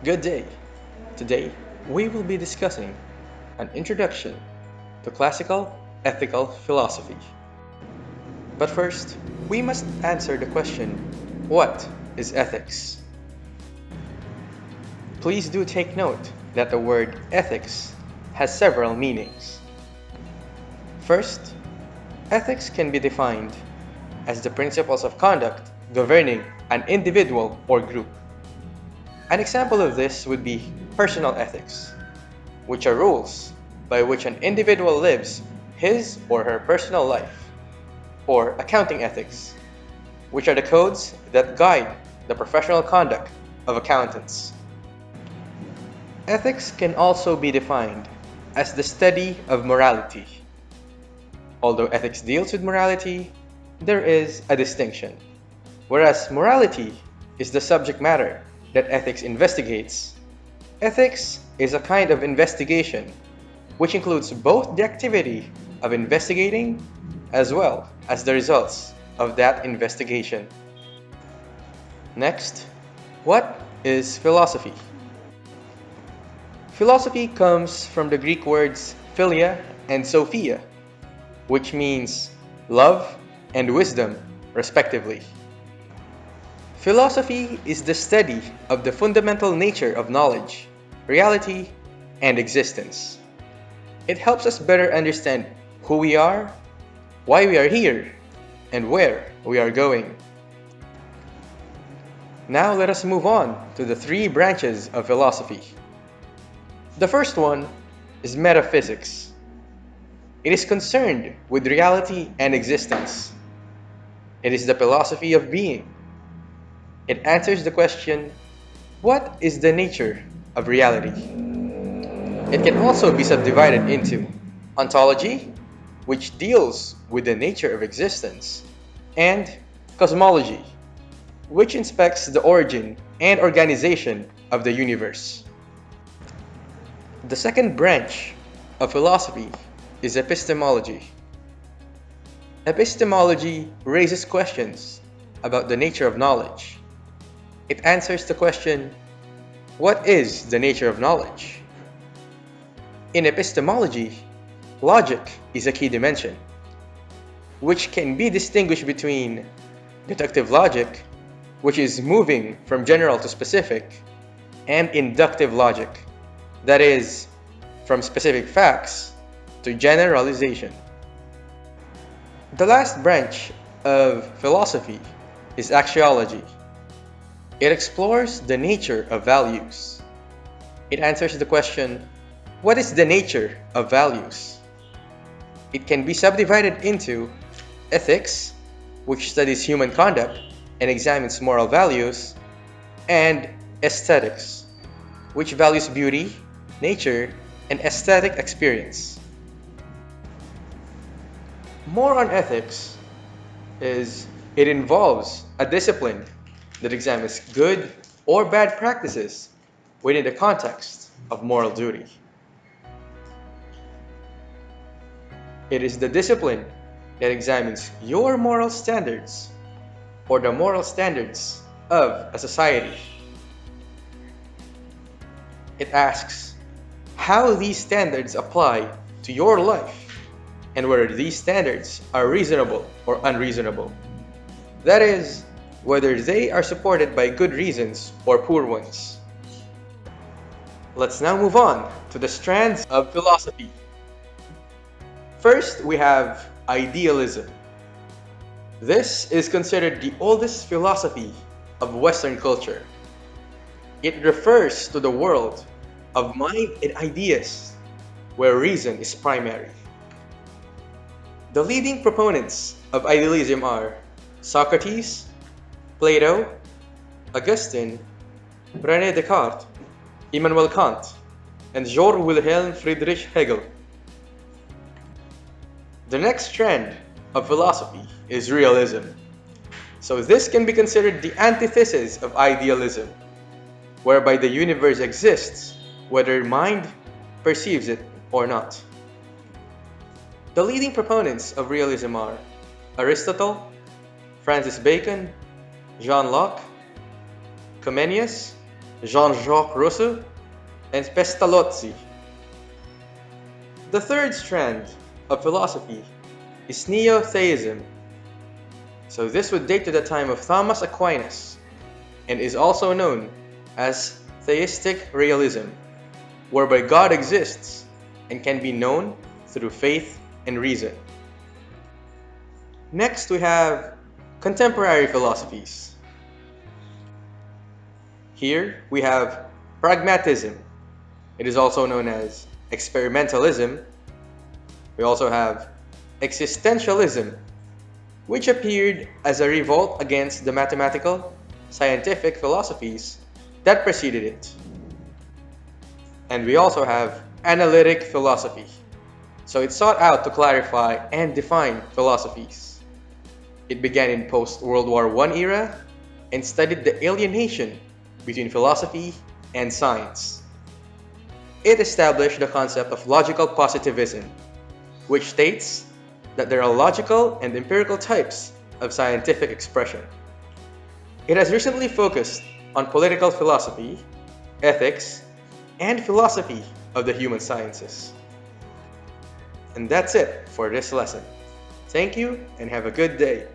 Good day. Today, we will be discussing an introduction to classical ethical philosophy. But first, we must answer the question, what is ethics? Please do take note that the word ethics has several meanings. First, ethics can be defined as the principles of conduct governing an individual or group. An example of this would be personal ethics, which are rules by which an individual lives his or her personal life, or accounting ethics, which are the codes that guide the professional conduct of accountants. Ethics can also be defined as the study of morality. Although ethics deals with morality, there is a distinction. Whereas morality is the subject matter that ethics investigates, ethics is a kind of investigation which includes both the activity of investigating as well as the results of that investigation. Next, what is philosophy? Philosophy comes from the Greek words philia and sophia, which means love and wisdom, respectively. Philosophy is the study of the fundamental nature of knowledge, reality, and existence. It helps us better understand who we are, why we are here, and where we are going. Now let us move on to the three branches of philosophy. The first one is metaphysics. It is concerned with reality and existence. It is the philosophy of being. It answers the question, what is the nature of reality? It can also be subdivided into ontology, which deals with the nature of existence, and cosmology, which inspects the origin and organization of the universe. The second branch of philosophy is epistemology. Epistemology raises questions about the nature of knowledge. It answers the question, what is the nature of knowledge? In epistemology, logic is a key dimension, which can be distinguished between deductive logic, which is moving from general to specific, and inductive logic, that is, from specific facts to generalization. The last branch of philosophy is axiology. It explores the nature of values. It answers the question, what is the nature of values? It can be subdivided into ethics, which studies human conduct and examines moral values, and aesthetics, which values beauty, nature, and aesthetic experience. More on ethics is it involves a discipline that examines good or bad practices within the context of moral duty. It is the discipline that examines your moral standards or the moral standards of a society. It asks how these standards apply to your life and whether these standards are reasonable or unreasonable. That is, whether they are supported by good reasons or poor ones. Let's now move on to the strands of philosophy. First, we have idealism. This is considered the oldest philosophy of Western culture. It refers to the world of mind and ideas, where reason is primary. The leading proponents of idealism are Socrates, Plato, Augustine, René Descartes, Immanuel Kant, and Georg Wilhelm Friedrich Hegel. The next trend of philosophy is realism. So this can be considered the antithesis of idealism, whereby the universe exists whether mind perceives it or not. The leading proponents of realism are Aristotle, Francis Bacon, John Locke, Comenius, Jean-Jacques Rousseau, and Pestalozzi. The third strand of philosophy is neo-theism. So this would date to the time of Thomas Aquinas and is also known as theistic realism, whereby God exists and can be known through faith and reason. Next, we have contemporary philosophies. Here we have pragmatism. It is also known as experimentalism. We also have existentialism, which appeared as a revolt against the mathematical, scientific philosophies that preceded it. And we also have analytic philosophy. So it sought out to clarify and define philosophies. It began in post-World War I era and studied the alienation between philosophy and science. It established the concept of logical positivism, which states that there are logical and empirical types of scientific expression. It has recently focused on political philosophy, ethics, and philosophy of the human sciences. And that's it for this lesson. Thank you and have a good day.